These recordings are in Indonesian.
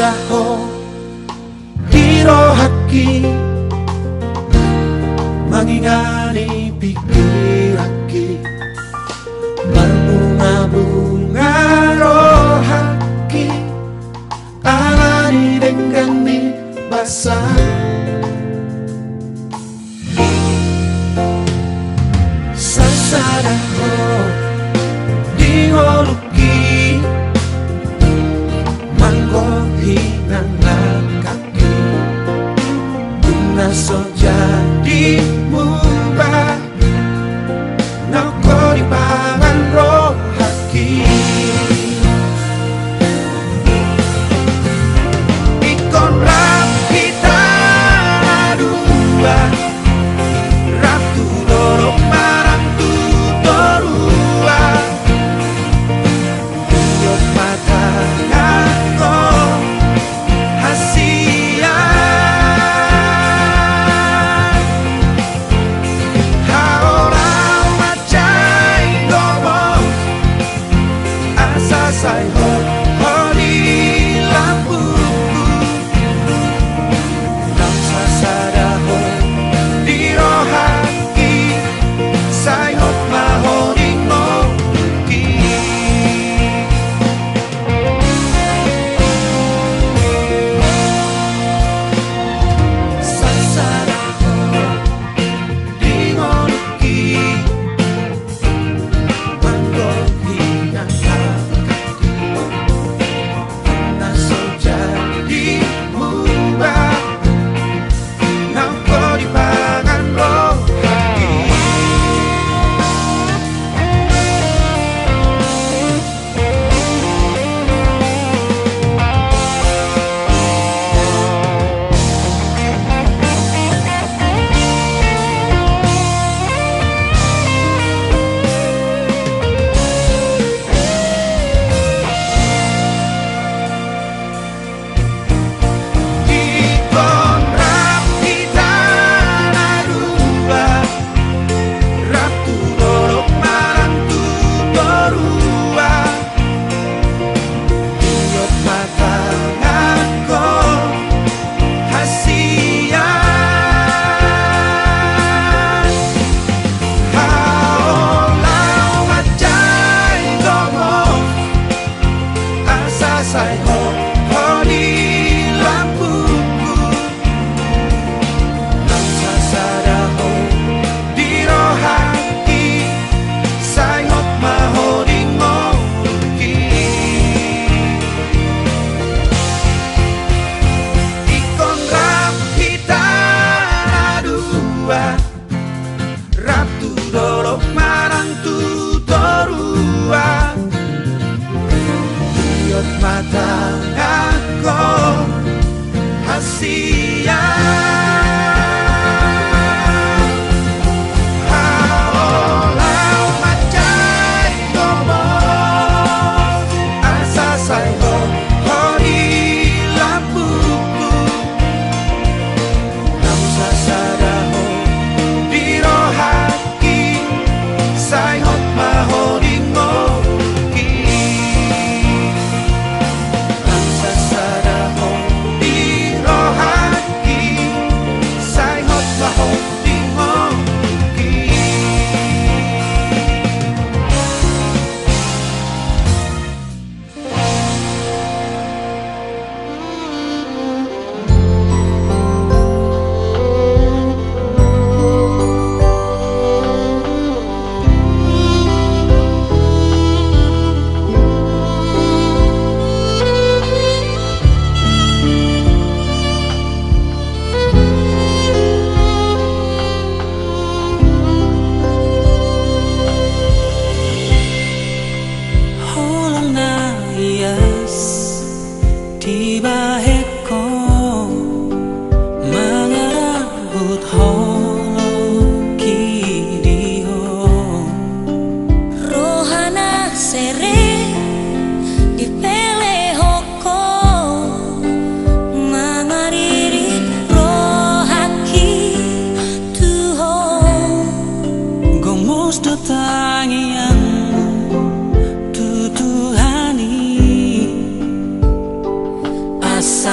sasaraho dirohaki mangingani pikiraki berbunga-bunga rohaki alani denggani basah sasaraho dingoluki manggohi nangakaki so jadi mubah noko di pangan rohaki ikon rap kita dua ratu dorong marang tutorua yuk mata ngako hasia say ho di lampu nang sasaraho di rohaki say hot maho di ngoki sasaraho di ngoki manggohi nang say ho di lampuku nang sasaraho di rohaki say hot maho di ngoki ikon rap kita dua ratu dorok marang tutorua mata aku hasia haolau macai gomo asa say ho di lampuku nang sasaraho di rohaki say hot maho di ngoki tiba heko mangarahut holo kidiho rohana sere di pele hoko mangariri rohaki tuho gomus dotangian tutuhani asa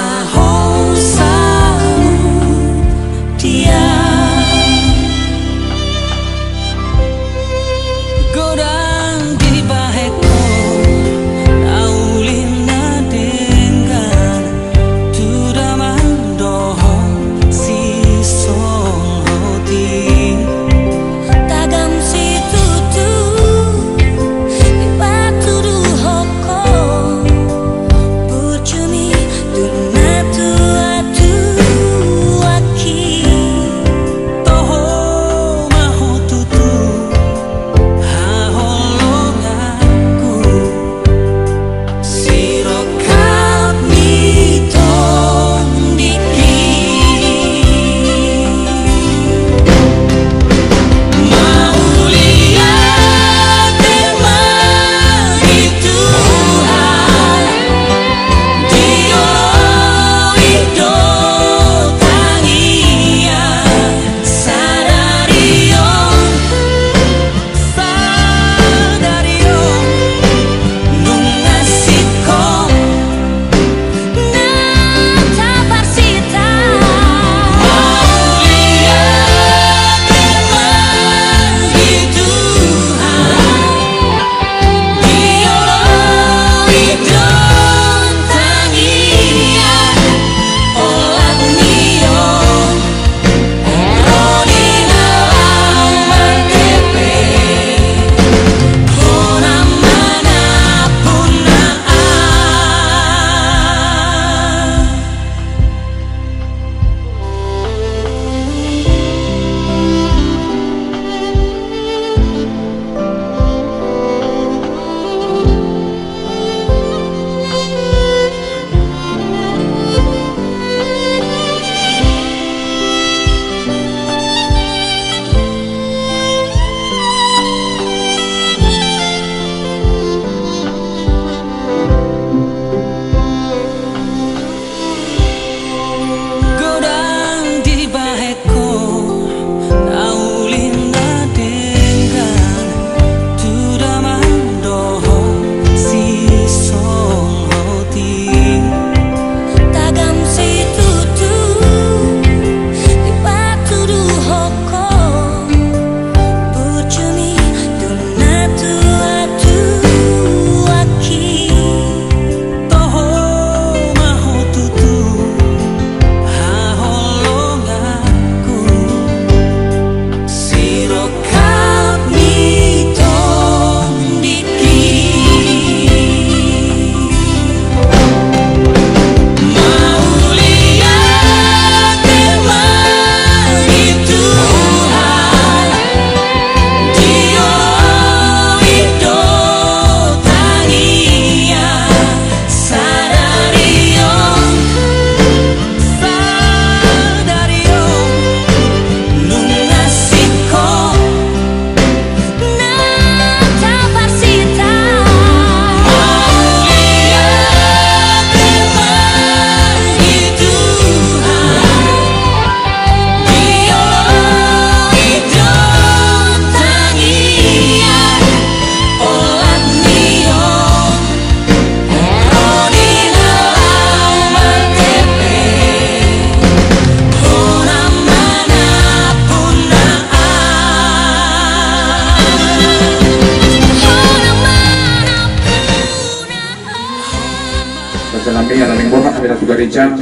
gereja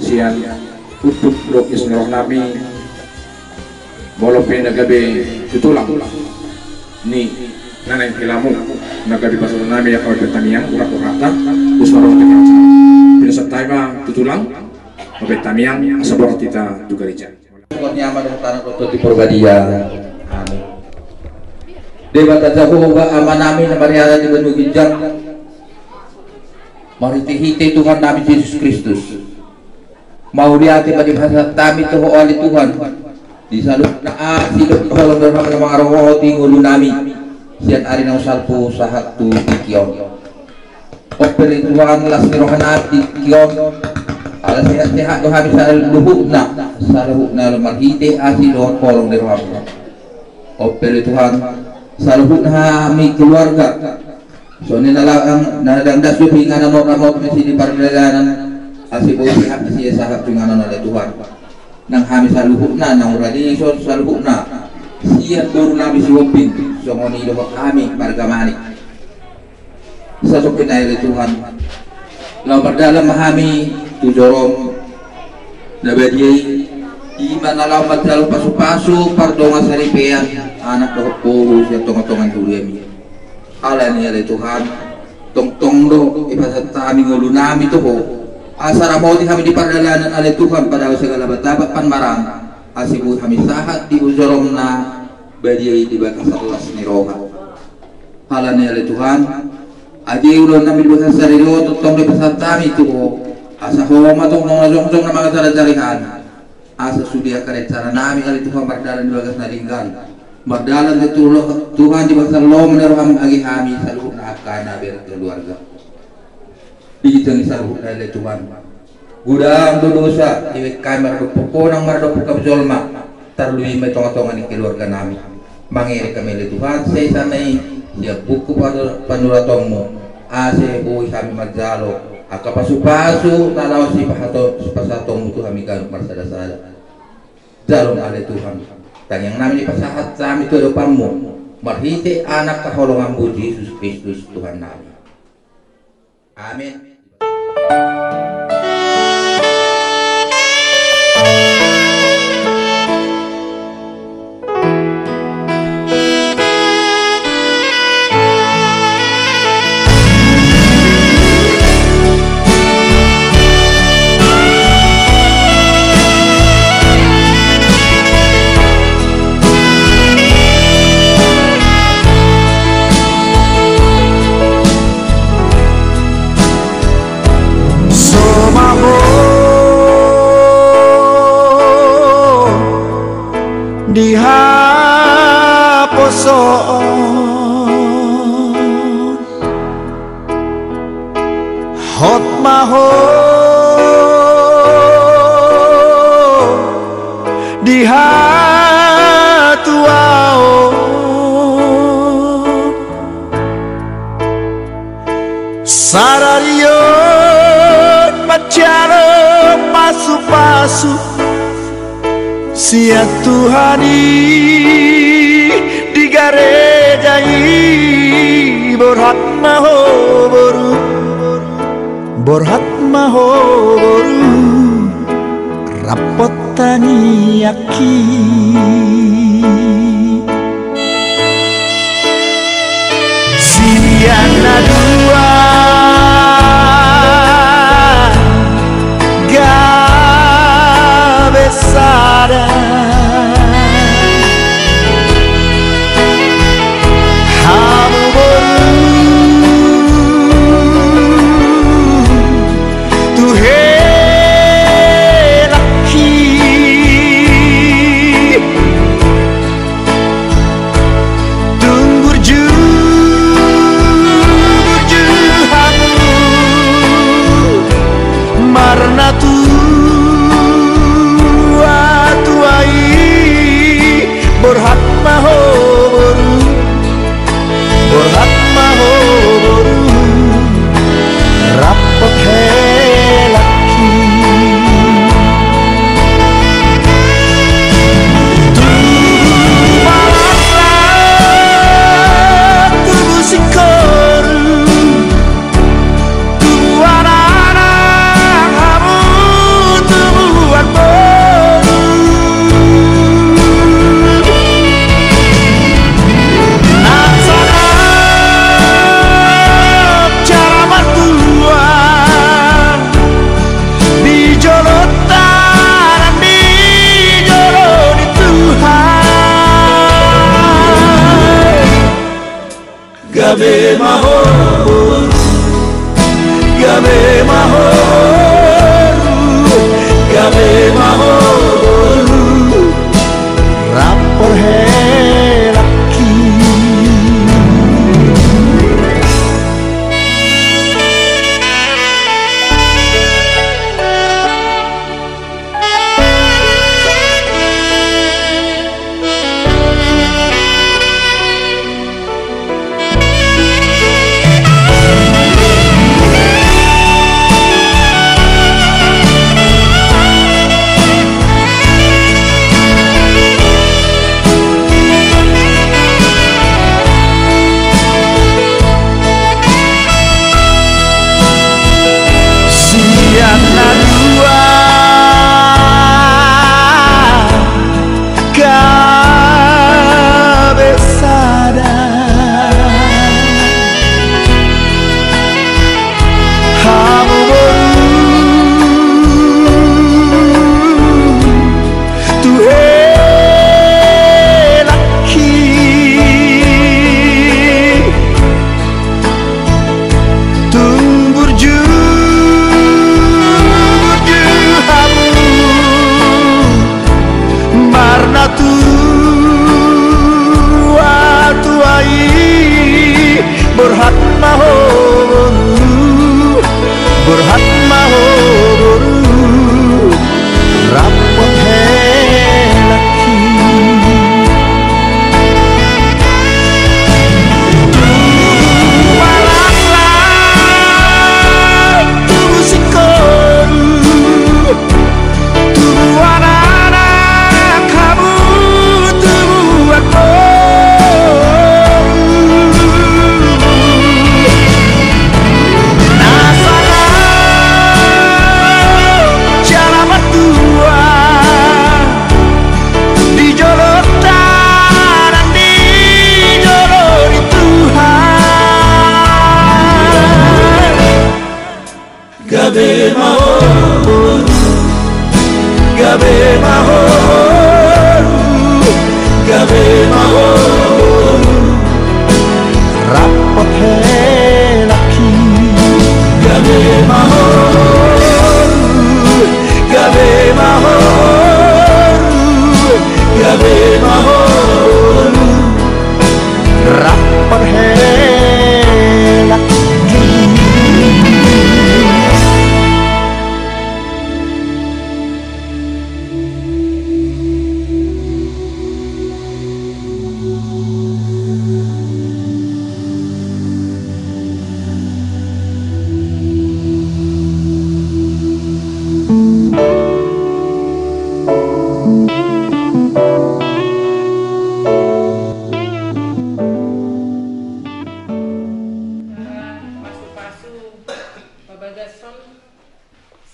sian utup lokis roh nami molope nagabe tutulang ni nanay kilamu nagabe pasal nami yang kau bertanian urak-urata usmarong tekanca pinasat tayo tutulang mabetamiang asabor kita tu gereja nyaman dengan tanah kotor di Purbadia. Amin. Dewa Tajahuwa amanami na mariara di Bandung Ginjang. Mariti-hiti Tuhan namin Yesus Kristus. Mauriati pa di bahasa tami tuho ali Tuhan. Di saluk na siluk holong dalam mga roho tingulo namin. Siyan ari ng salpo sa hatu di Kiyon. Operi Tuhan las nirohan di Kiyon. Alas sehat-sehat doa bisa luhuk na marhite asi doa kolong di ruang. Opel Tuhan saluhuk na mi keluarga. So ni nalang nadangdas yo pinganan mo mesi di pargalanan asi boleh hak si sahab pinganan oleh Tuhan. Nang hami saluhuk na nang uradi so saluhuk na. Sian guru nabi si wopin so ngoni doa kami margamani. Sasupin air Tuhan. Lalu dalam memahami tujurom nabadiyay iman alaw magdalo pasu-pasu pardonga saripean anak dapat puro siya tonga-tongan tuliyami ala niya lay Tuhan tong-tong do ipasat kami ngulo nami to ho asara mo di kami di pardalanan alay Tuhan pada segala batabat panmarang asibu kami sahat di ujorom na badiyay di batas alas ni roha ala niya lay Tuhan aji ulon namin bukan sarilo tutong di pasat kami to ho asa homa tong mga jong-jong na mga taradarihan asa sudia karecara nami ali Tuhan bardalan di bagas naringgan bardalan di Tuhan di bagas lo meneroham agi hami saluh na akana ber keluarga digitang saluh na ali Tuhan gudang dosa iwek kamar pokokang mardo kabjolma tarlui may tonga-tonga ni keluarga nami mangiri kami ali Tuhan say sanay dia buku panuratong mo ase buhay kami magdalo akapasu-pasu nalaw si pasatong itu kami kan marsada-sada dalom ale Tuhan tanyang namin ipasahat sa amin ito depanmu marhiti anak kaholongan bu Yesus Kristus Tuhan namin amin. Dihaposon hot maho dihatuao sararion pacaro pasu-pasu sia Tuhani di garejai borhat maho boru rapot tani aki siana dua gabesada gabe mahor, gabe mahor, gabe mahor, rapor helaki. Berhat mahor, berhat mahor, rapot helaki. Walaklah tubuh sikoru, tubuh anak kamu, tubuh aku. Gabe mahor, gabe mahor, gabe mahor, rapot helaki. Gabe mahor, gabe mahor, gabe mahor, rapot helaki.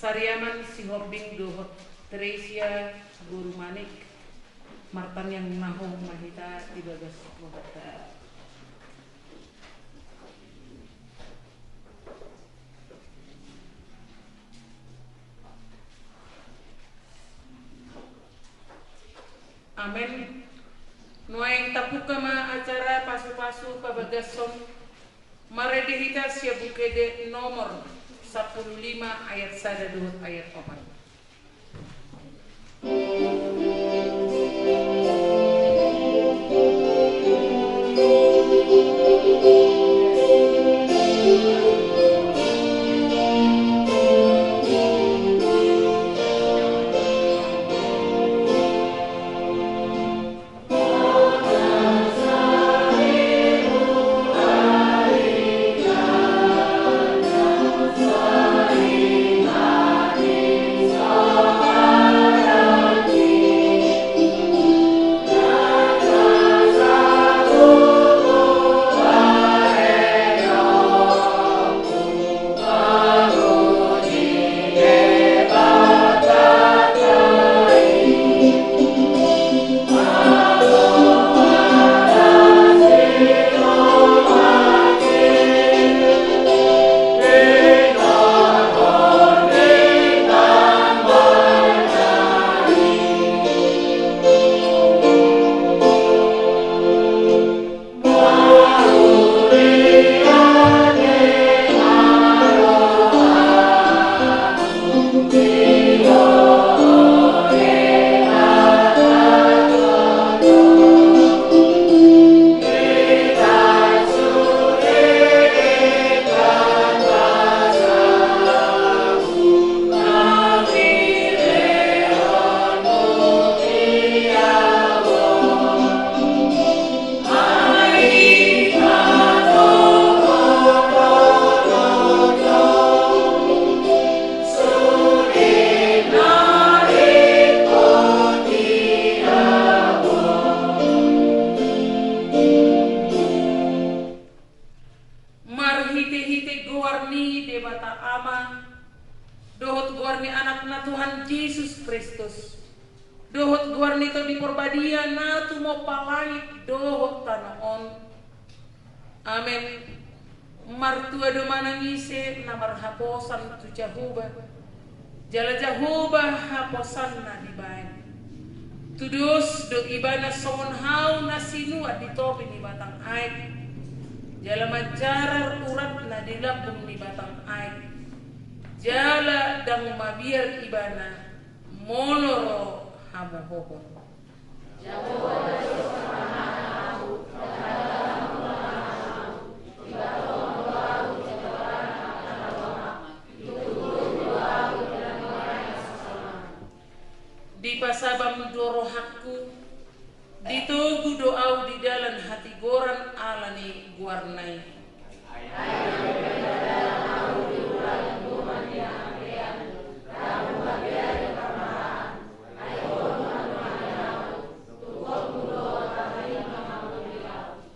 Sariaman Sihombing Dohot Teresia Guru Manik Martan yang naho mahita ibagas mohata. Amin. Nuaing tapuka ma acara pasu-pasu kabagasom maredihita siya bukede nomor 15 ayat 1 ayat 4. itu di perbadia na tu mau palangit dohok tanah on. Amin. Martua do manangise na marhaposan tu Jehovah. Jala Jehovah haposan na di bayan. Tudus do ibana somon hau na sinua di topi ni batang air. Jala majarar urat na dilabung ni batang air. Jala dang mabiar ibana monoro hamu hoho. Di pasabam dorohaku, ditugu doau di dalam hati goran alani guarnai.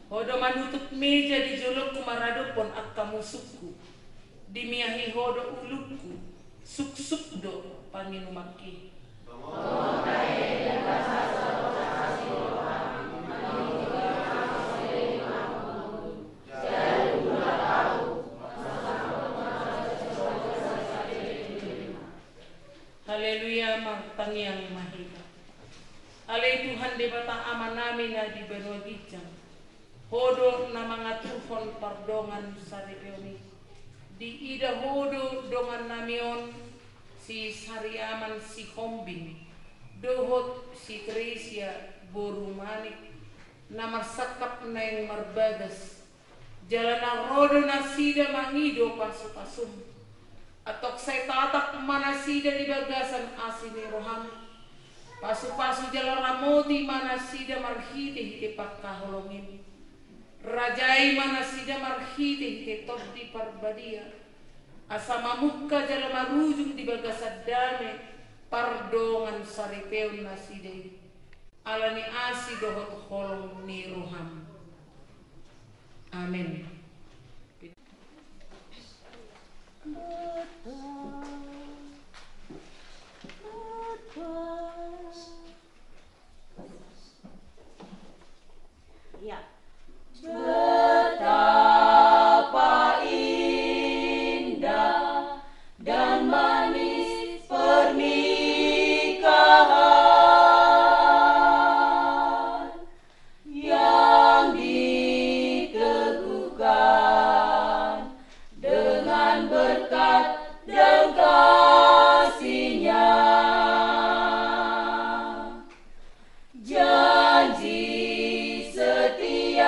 Hodo manutup meja di julukku maradopon akka musukku, dimiahi hodo ulukku, suk-suk do panginumaki. Haleluya, Martang yang mahita. Alay Tuhan di batang ama namin na di benua gijang. Hodo na mga tuhon pardongan sari peoni. Di ida hodo dongan namion si Sariaman si Hombing. Dohot si Tresia Borumanik. Na marsakap na yung marbadas. Jalan na rodo na sida mangido pasupasum. Atok saya tatak mana sida di bagasan asini roham. Pasu-pasu jalan ramoti mana sida marhite hite pakkaholongin. Rajai mana sida marhite hite top di parbadia. Asama muka jalan marujung di bagasan dame. Pardongan saripeun na sida. Alani asi dohot holong ni roham. Amin. Ya. Betapa indah dan manis pernikahan yang diteguhkan dengan berkat dan kasih-Nya. Janji setia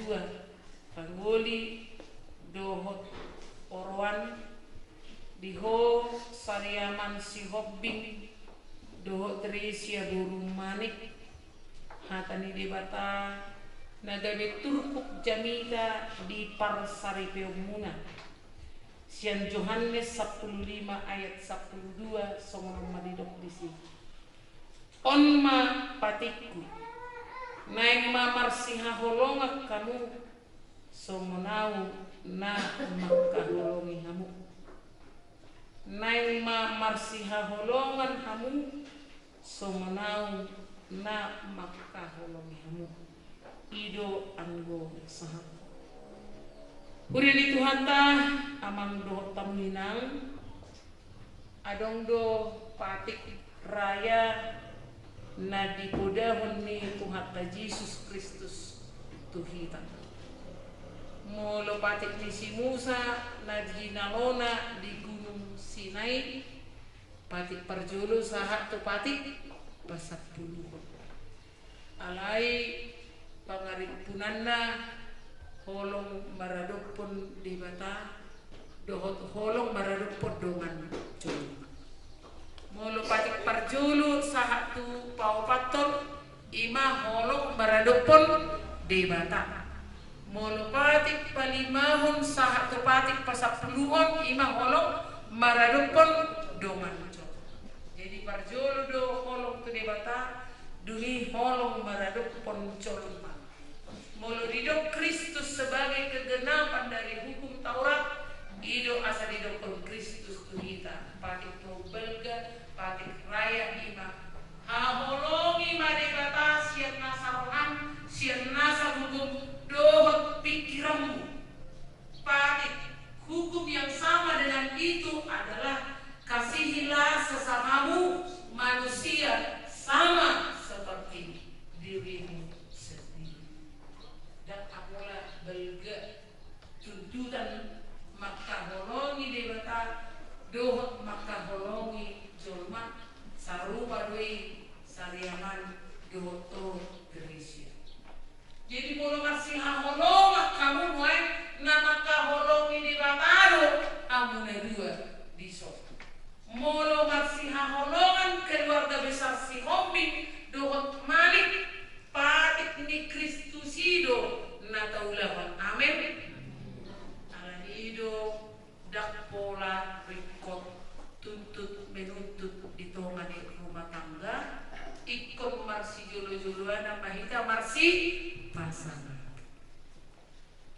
dua panggoli dohot orwan diho sariaman si hobbing dohot Tresia burung manik hatani debata nagabe turkuk jamika di parsari peumuna sian Yohanes 15 ayat 12 songon madidok disi onma patiku naik mamar siha holongak kamu somonau na makaholongi hamu naik mamar siha holongan hamu somonau na makaholongi hamu ido anggo saham uri di Tuhan ta amang do taminang adong do patik raya na dipodahon ni Tuhan ta Yesus Kristus tuhita molo patik ni si Musa na ginalona di gunung Sinai patik parjolo sahat tu patik pasat puluh alai pangarippunanna holong maradopon di bata dohot holong maradopon dongan jolo molo patik parjolo sahat tu paupaton ima holong maradopon di bata molo patik palimahon sahat tu patik pasapuluhon ima holong maradopon dongan jolo jadi parjolo do holong tu di bata duni holong maradopon jolo molo didok Kristus sebagai kegenapan dari hukum Taurat ido asa didokon Kristus tuhita patik belga patik raya ima haholongi madebata sian nasarohan sian nasa hukum dohot pikiranmu patik hukum yang sama dengan itu adalah kasihilah sesamamu manusia sama seperti dirimu sendiri dan apalah belga tuntutan maka holongi debata dohot maka holongi jolma sarupa doi sariaman dohoto Gresia jadi mulu masih holonga kamu muai nama kaholongi debata amune dua di soft molo marsihaholongan keluarga besar si hobi dohot malik patik ni Kristusido nataulawan amin alanido dak pola rikot tuntut menuntut di tongani rumah tangga ikon marsi jolo-joloan mahita marsi pasangan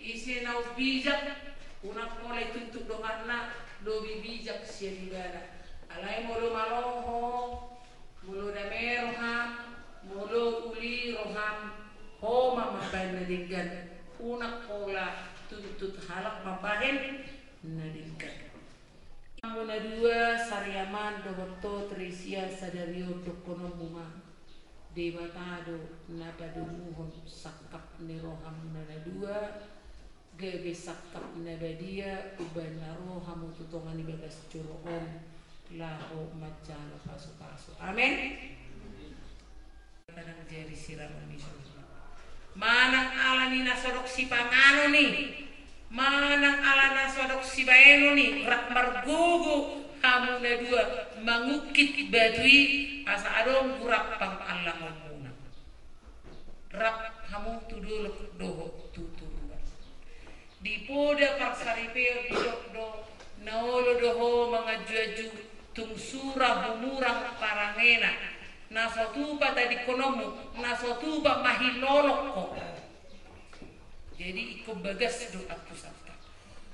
isi nau bijak unak mulai tuntut donganna lobi bijak sia negara alai molo maloho molo dame roham molo uli roham homa mabahin nadinggan unak pola tuntut halak mabahin nadinggan muna dua sariaman dohoto Tresia sadario dokono bunga debatado napadumuhon sakap ni roham nana dua gebe sakap nabadia ubana roham ututongan ibagas curoon laho macana pasu-pasu amin kadang jadi siram miso manang alani nasodok si pangano ni manang alana nasodok si baeno ni rak margugu hamuna dua mangukit badui asa adong gurap pang Allah muna rak hamu tudul doho tuturua di poda parsaripeo didok do naolo doho mangaju-aju tung surah humurang parangena nasotuba tadi konomu nasotuba mahilolok ko jadi ikut bagas do aku sabta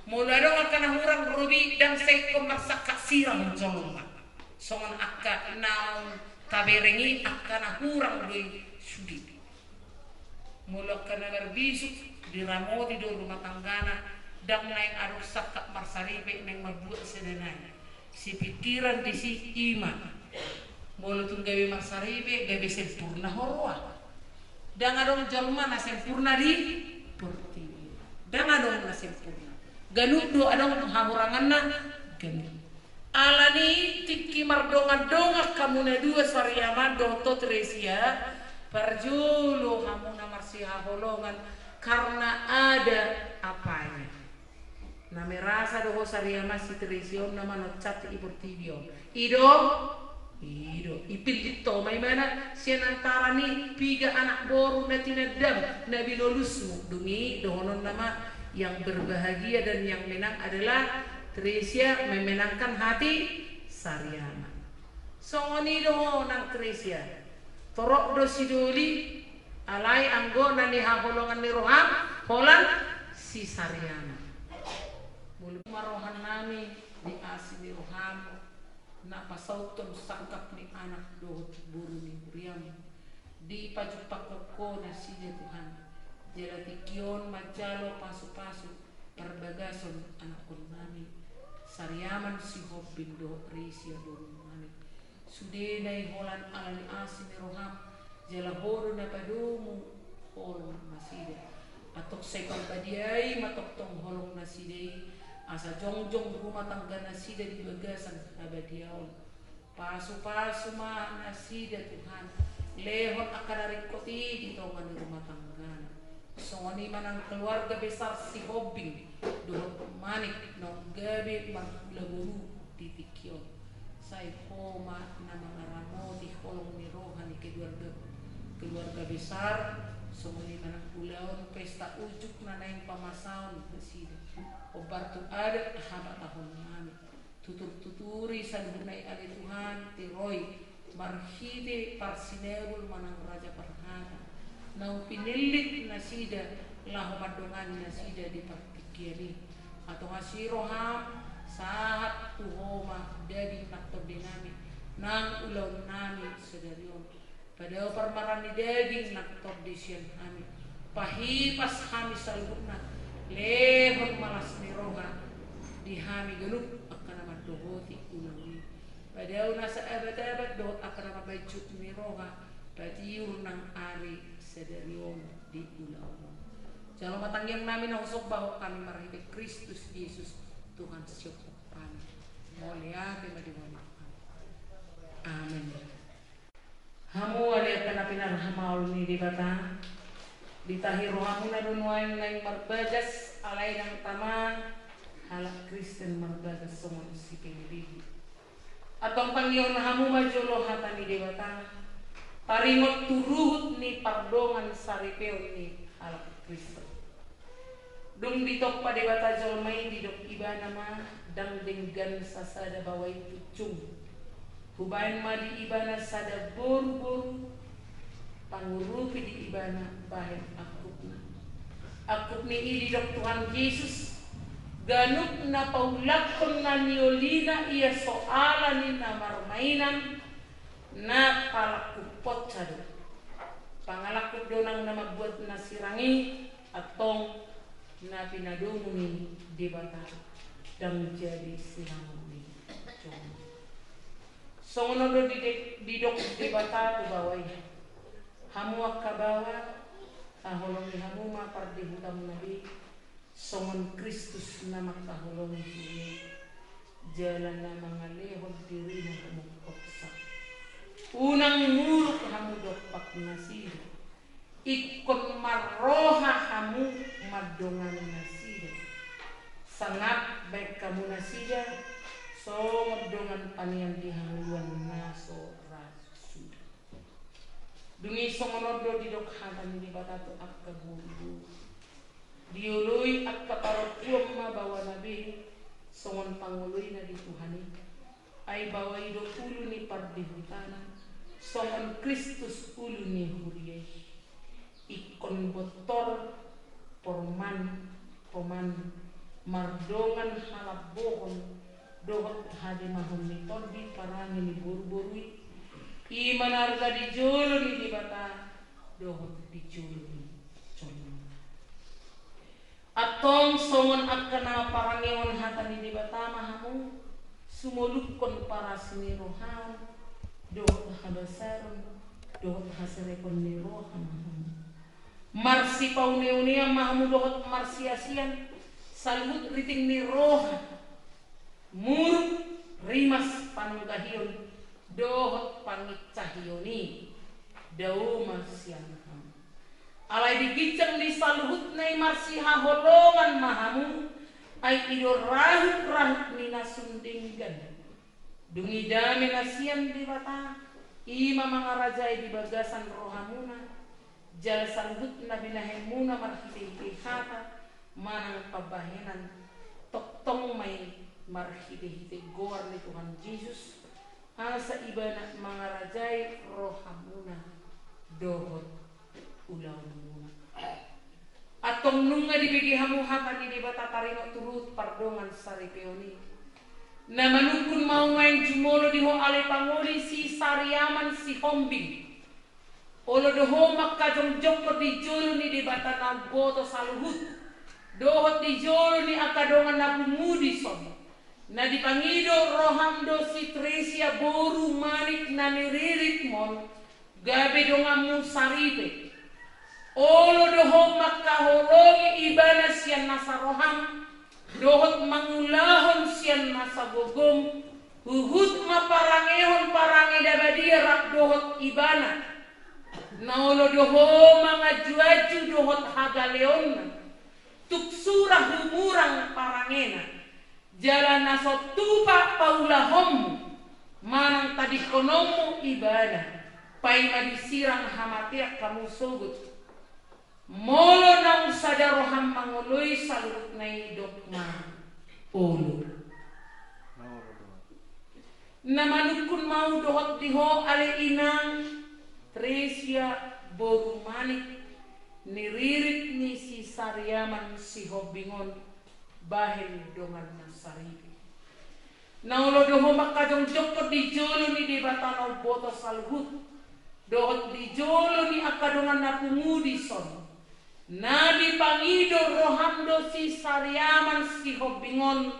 mulai akan hurang rubi dan seko masak sirang jolma songon akka naung taberengi akan hurang doi sudi mulai kana berbisu diramoti do rumah tanggana dan naik aduk sakak marsaribe neng mabuat sedenai si pikiran di si iman mulu tun gawe marsaribe gawe sempurna horwa dan adong jalma na sempurna di purti dan adong na sempurna ganudo adong hahurangan na ganun alani tiki mardonga-donga kamuna dua sariaman doto Tresia parjulu hamuna marsiha holongan karena ada apanya. Na merasa doho saria masih teresion nama nocat iportibio. Ido ipilito may mana siya antara ni piga anak boru na tinadam na binolusmo dumi dohonon nama yang berbahagia dan yang menang adalah Tresia memenangkan hati Saryama. Songoni doho nang Tresia torok do sidoli alai anggo nani haholongan ni roham holan si Saryama. Mulu marohan nami di asini roham na pasauton sakap ni anak dohot buru ni Muriam di pajupak ko na siya Tuhan jelati kion majalo pasu-pasu perbagason anak kon nami Saryaman si hobin dohot Resia dohot nami sude nai holan alani asin ni roham jala horo na padumu holong nasida atok sekon padiay matok tong holong nasida asa jongjong rumah tangga nasida di bagasan abadiaon pasu-pasu ma nasida Tuhan lehon akadari koti di tongan rumah tangga songoni manang keluarga besar si hobing dohot manik nong gabi maglaburu di tikyon say koma na mga ramo di holong ni rohani keluarga besar songoni manang ulaon pesta ujuk na naing pamasaon nasida obar tu ada haba tahun nami tutur-tuturi sanhunai ada Tuhan tiroi marhide parsinebul manang raja parhana nau pinilit nasida lahu madongan nasida di partikiari atau ngasiroham saat tuhoma daging naktor dinami nang ulaw nami sedarion padahal parmarani daging naktor disian kami pahipas kami salbutna lehon malas ni roha di hami gelup akan nama dohoti ulangi padahal nasa abad-abad dohot akan nama bajut ni roha badiur nang ari sedarion di ulang jalan matang yang nami nausok bahwa kami marhibe Kristus Yesus Tuhan syukur kami mulia bimadiwani amin hamu aliakan apinar hamaul ni di batang ditahiru hamuna dunwain nang marbagas alay ng taman halak Kristen marbagas sumon si pinibigi atong pangyon hamu majulo hatani dewata taringot turuhut ni pardongan saripeo ni halak Kristen dung ditok pa dewata jolmay didok iba nama dang denggan sasada baway tucung hubayan ma di iba na sada boru-boru pangurupi di ibana bahen akut ni ididok Tuhan Yesus ganuk na paulakon na niolina iya soalan ni na marmainan na palakupot sado pangalakut donang na magbuat na sirangi atong na pinadungo ni debata dang jadi silang ni songono do didok debata tu baway hamu akabawa kaholong ni hamu mapardihutam nabi songon Kristus na makahulong ni jalan na mga lehod diri na kumukopsa unang muruk hamu dopak nasida ikon maroha hamu madongan nasida sangat baik kamu nasida so madongan panian dihangluan naso dungi songonodo di dokhanan di batato akka bulu diului akka parotuam ma bawa nabi songon pangului na di Tuhani ay bawa ido ulu ni pardihutana songon Kristus ulu ni huriyay ikon botor porman mardongan halabohon dohot hadi mahon ni torbi parani ni buru-burui iman harga dijolo ni di bata dohot dijolo ni colong atong songon akana parangeon hata ni di bata mahamu sumolukon para sini roham dohot habasaron dohot haserekon ni roham marsi pauneunia mahamu dohot marsiasian salmut riting ni roham muruk rimas panungkahion dohot pangit cahyoni dauma sianham Alai digiceng di saluhut nai marsiha holongan mahamu ai idor rahut nina sundinggan. Dungi dami nasian di bata ima mangarajai di bagasan rohamuna jal saluhut nabi nahemuna marhide hata manang pabahenan toktong mai marhide gor ni Tuhan Yesus asa ibana mangarajai rohamuna dohot ulang atong nunga dibigi hamu hata di bata tarino turut pardongan sari peoni na manukun mau ngain jumolo diho ale pangoli si sariaman si hombing olo doho makajong jokko di jolo ni di bata na boto saluhut dohot di jolo ni akadongan na pumudi son na dipangido rohamdo si Tresia boru manik na niririt mon gabe dongamu saripe olo doho makahologi ibana sian nasa roham dohot mangulahon sian nasa gogom huhut maparangehon parange dabadia rak dohot ibana na olo doho mangajuaju dohot hagaleon tuk surah humurang parangena jalan naso tupa paulahom manang tadi konomu ibadah pai madisirang hamatiak kamu sogut molo nang sadaroham mangoloi salut nai dokma ulu namanukun mau dohot diho ale inang Tresia boru manik niririt ni si sariaman si hobingon bahen dongan nasaribi naulo doho makajong jokko di jolo ni di batano boto saluhut dohot di jolo ni akadongan napungudi son nabi pangido rohamdo si sariaman si hobingon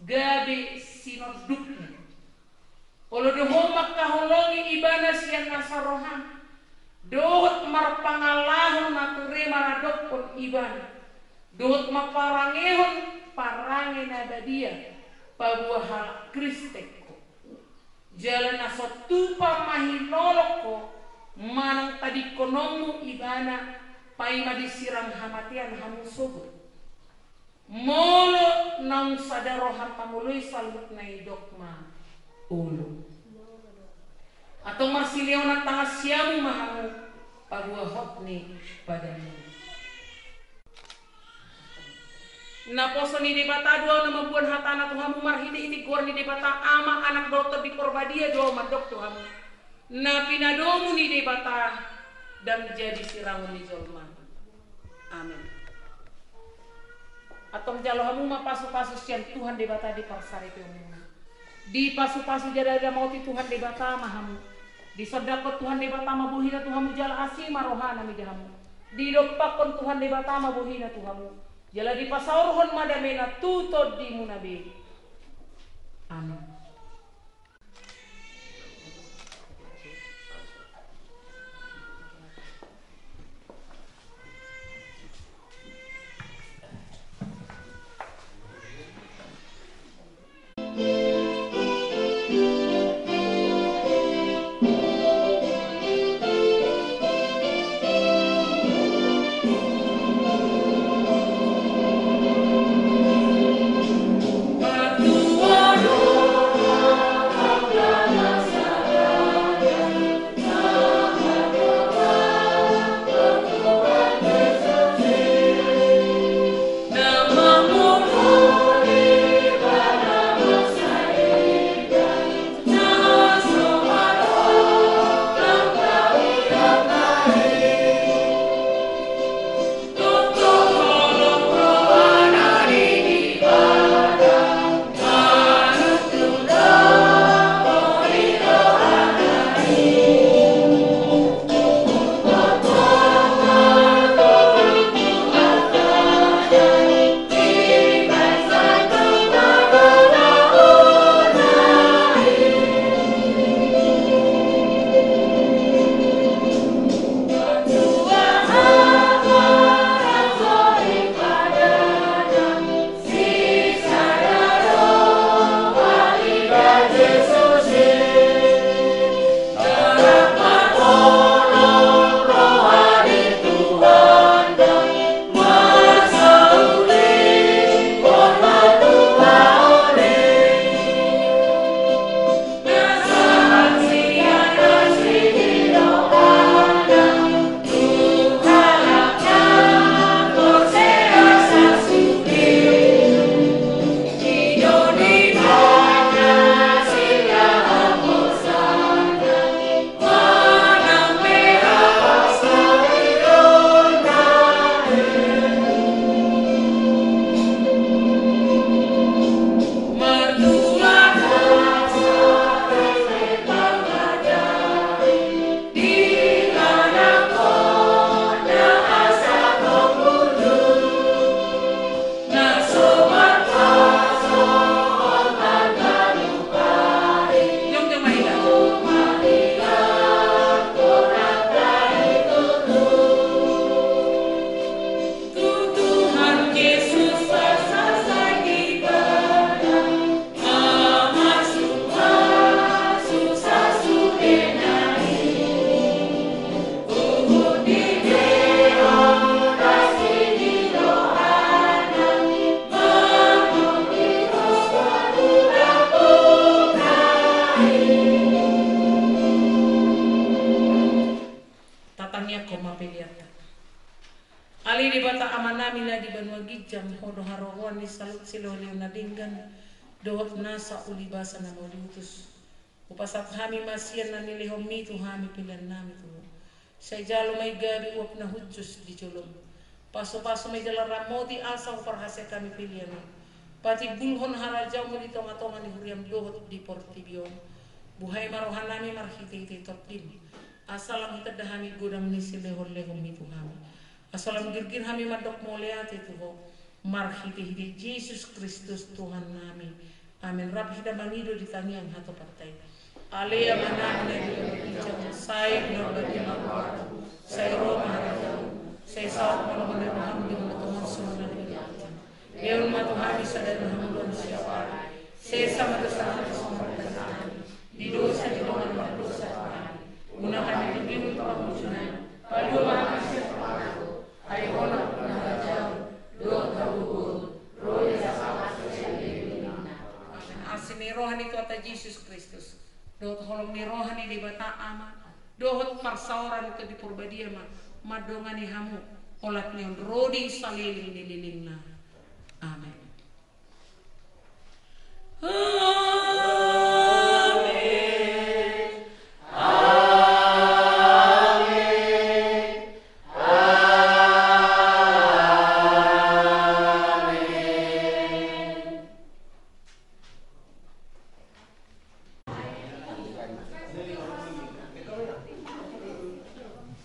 gabe sinoduknya olo doho makaholongi ibana siang nasaroham dohot marpangalahon nature maradokon ibana dohot maparangehon parange nabadia pabuah kristeko jalan nasotupa mahinoloko manang tadi konomu ibana pai madisirang hamatian hamu sogut molo nang sadaroham pamului salut nai dokma ulu atau marsilionan tangas siamu mahamu pabuah hotni padamu na poso ni debata dua na mabuan hatana tuhamu marhidi ini gor ni debata ama anak dokter di korbadia dua madok tuhamu na pinadomu ni debata dan jadi siramu ni jolman amin atong jalohamu ma pasu-pasu sian Tuhan debata di parsari peumuna di pasu-pasu jada mauti Tuhan debata mahamu di sodakot Tuhan debata mabuhina Tuhamu jala asima rohana mi jahamu di dopakon Tuhan debata mabuhina Tuhamu jala di pasaurhon madamena tutod di munabi amin Tuhan bata amanami na di banwa gijam hodo harowan ni salut silo leo na dinggan dohot nasa ulibasa na mauliutus upasak hami masiyan na nilihom mito hami pilan nami tuho sa ijalo may gabi uap na hudjus di jolom paso-paso may jala ramoti asa uparhase kami pilihan pati bulhon harajaw mo dito matongan ni huriam dohot di portibion buhay marohan nami marhiti totlim asalam hitad hami godam ni silehon-lehon mito hami asalam girgir hami madok moleate tuho marhiti Yesus Kristus Tuhan nami amin rab hida manido di tangiang hato partai alea manamina di ijam sai norbatin aku sai roma harajaw sai saat malam meneraham di matuhan semula di atas leon matuhami sadar hamdon siapa sai sama dosa semua di dosa di doan berdosa gunakan itu bingung pengusunan pada manusia pemanaku ayona harajaw doa kabul roh sama sosial asini rohani kota Yesus Kristus dohot holong ni rohani di bata ama dohot parsauran ke di purbadia ma madongani hamu olat neon rodi saliling nililing na amin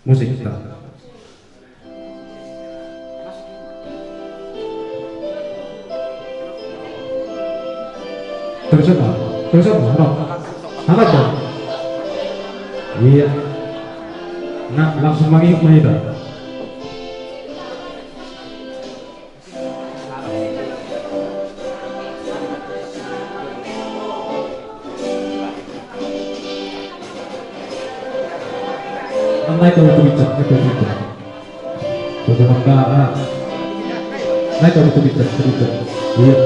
musik kita. Terus apa? Angkat dong. Iya. Nah, langsung lagi kita. Naik kalau bisa, coba maka naik kalau bisa, iya.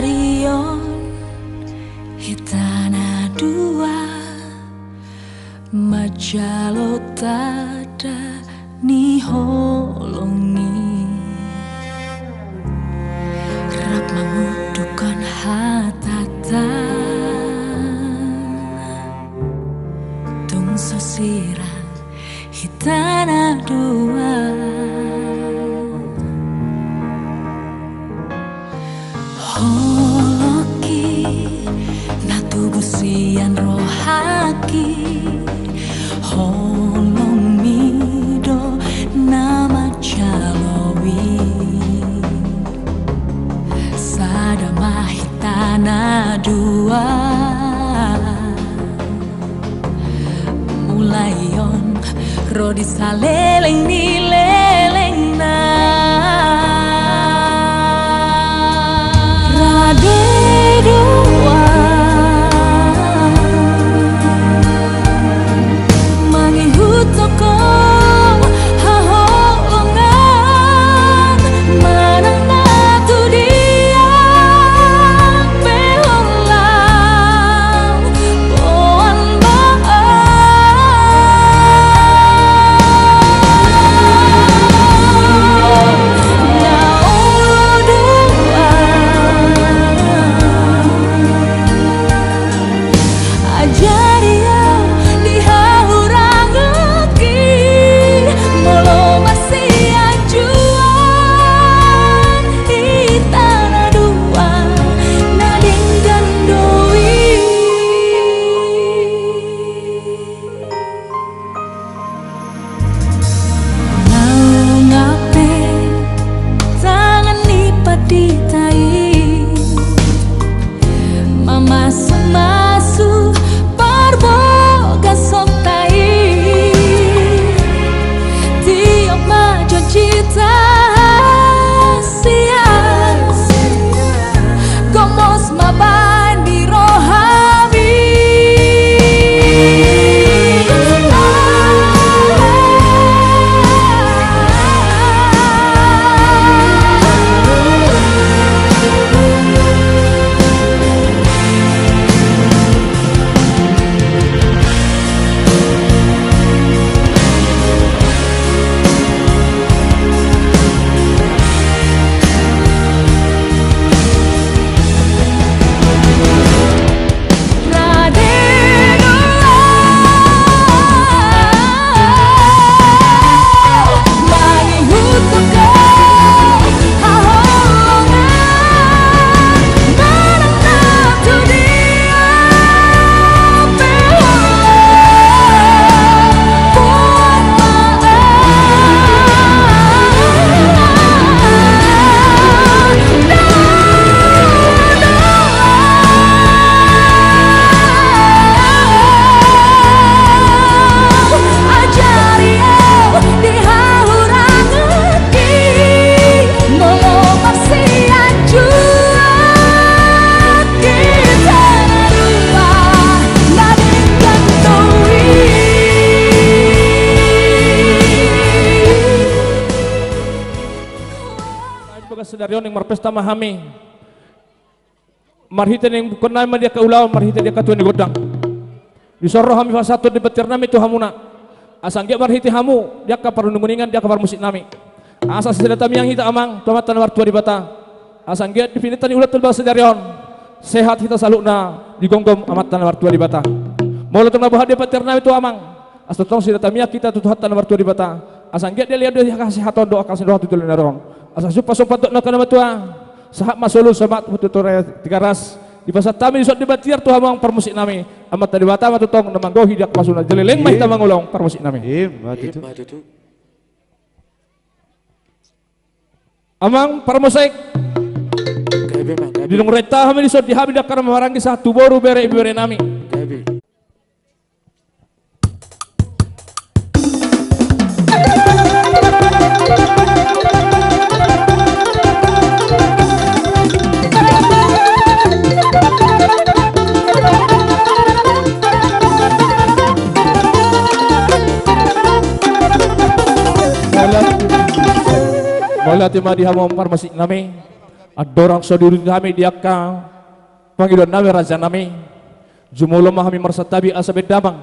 Ajarion hitana dua majalo tada ni holongi rap mengudukan hatata tung sosirang hitana dua holoki na tubuh sian rohaki holong mido nama calowi sadama hitana dua mulayon rodi saleleng ni leleng na rade dua mangihutoko haholongan manang natu dia beholang boan Sedarion yang marpesta mahami marhita yang bukan nama dia keulau marhita dia katuan di godang disoroh hami fasatu di petir nami tu hamuna asang dia marhiti hamu dia kapar nunguningan dia kapar musik nami asa sedata yang hita amang tuamatan wartua di bata asang dia dipinitan ulat tulbah sedarion sehat hita salukna di gonggom amatan wartua di bata maulah tengah bahad di petir nami tu amang asa tong sedata kita tutuhatan wartua di bata asang dia lihat dia kasih haton doa kasih doa tutulun narong asa supa-supa tok nakana matua sahab masulu sabat tutore tigaras di pasat tami isot di batiar tu hamang permusik nami amat tadi bata matutong namanggohi dak pasuna jeleleng mah tamang ulong permusik nami Matutu. amang permusik di nong reta hami isot di habi dak karena marangi satu boru bere nami Wala ti madi hamong parmasik nami Adorang sauduri kami diaka panggilan nami raja nami jumulo mahami marsatabi asa bedamang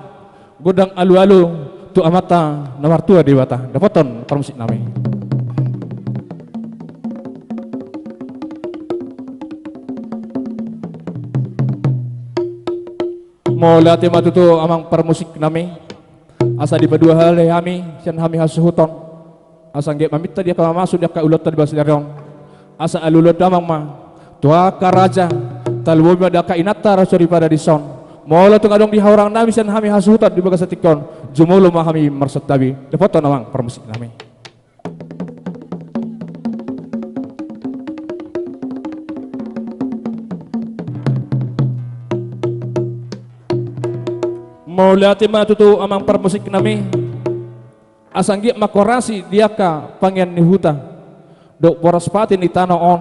godang alu-alu tu amata namartua dewata dapoton permusik nami. Mola tema tutu amang permusik nami asa di padua hale kami sian kami hasuhuton asa nggak mamita dia ka masuk dia ka ulot di baslerong asa alulot damang ma tua ka raja talwo ada ka inata rasori pada di son mola tu ngadong di haurang nami sian kami hasuhuton di bagas tikon jumulo ma kami marsat tabi dapoton amang permusik nami. Mola tema tutu amang permusik nami asanggi makorasi dia ka pangen ni huta dok porospati ni tanah on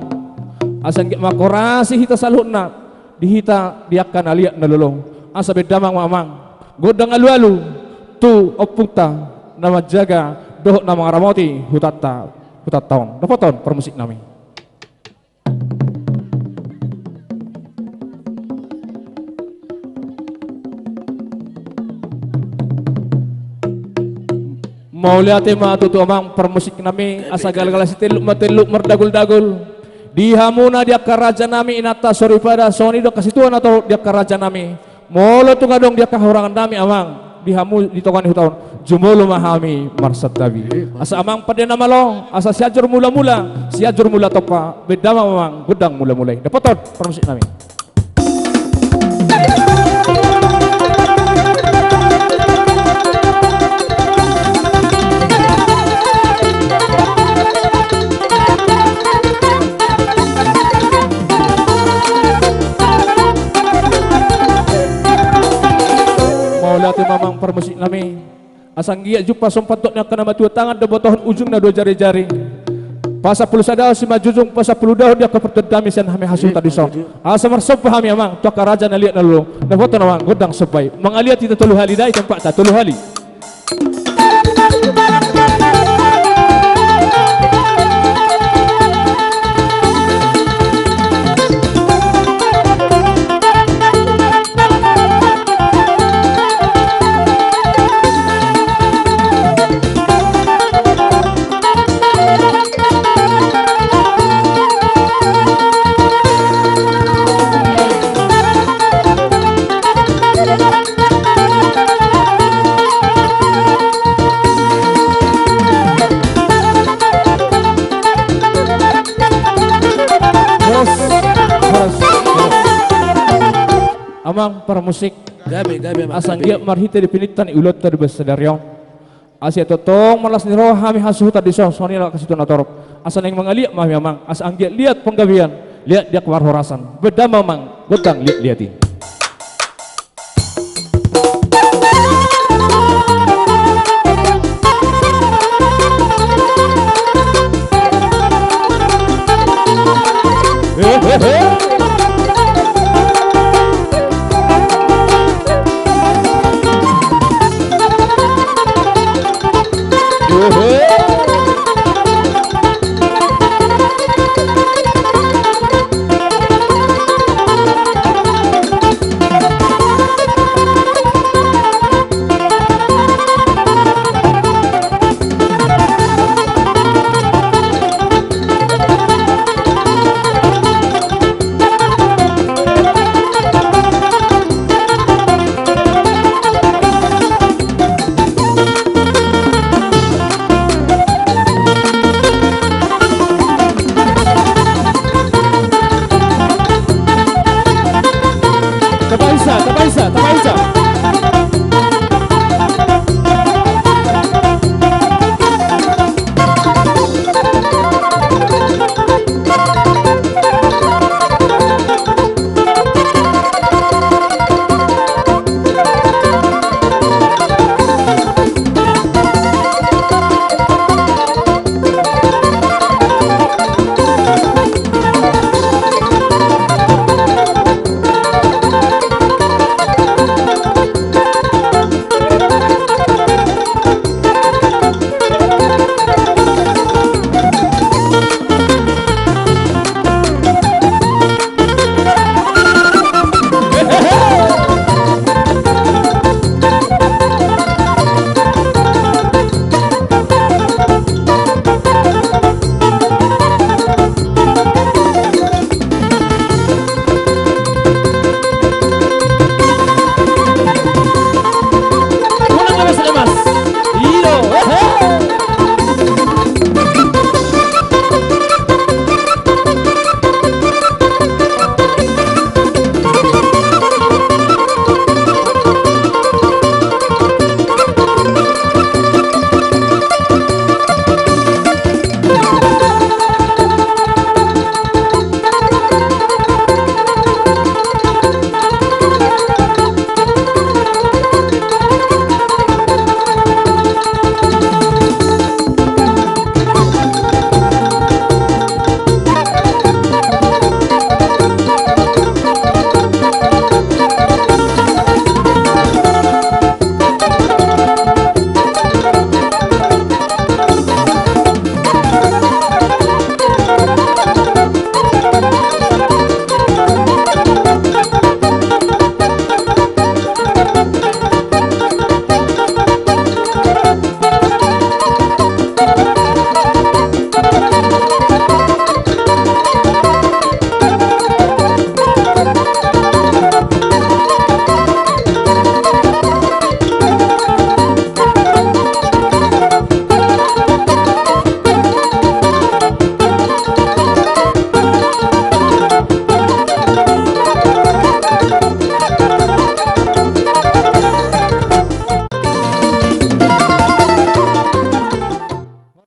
asanggi makorasi hita salutna di hita dia ka nalia nalulong asa bedamang mamang godang alu-alu tu opungta nama jaga doh nama ramoti hutat taon dapoton permusik nami. Maulia tema tutu amang permusik nami asa gal-gal sitiluk mateluk merdagul-dagul dihamuna dia karaja nami inata sori pada soni do kasituan atau dia karaja nami molo tu ngadong dia kahurangan nami amang dihamu ditokani hutaun jumolo mahami marsat tabi asa amang padena malong asa siajur mula topa bedama amang gudang mula-mulai dapoton permusik nami. Lati mamang permusik nami asang giat jumpa sompatoknya kena batu tangan dan botohan ujung na dua jari-jari pasa puluh sadao si majujung pasa puluh dahun dia kepertedami sian hami hasil tadi song asa marsop hami amang tuaka raja na liat nalulung dan foto namang godang sebai mangaliat kita tulu hali dai tempat tak tulu hali. Amang permusik asang dia marhita dipinitan ulot tadi besadariong asia totong malas ni roh hami hasuh tadi soni la kasitu natorop asan yang mangaliak mah amang asang dia lihat penggawian lihat dia keluar horasan beda mamang godang lihat-lihati. Hey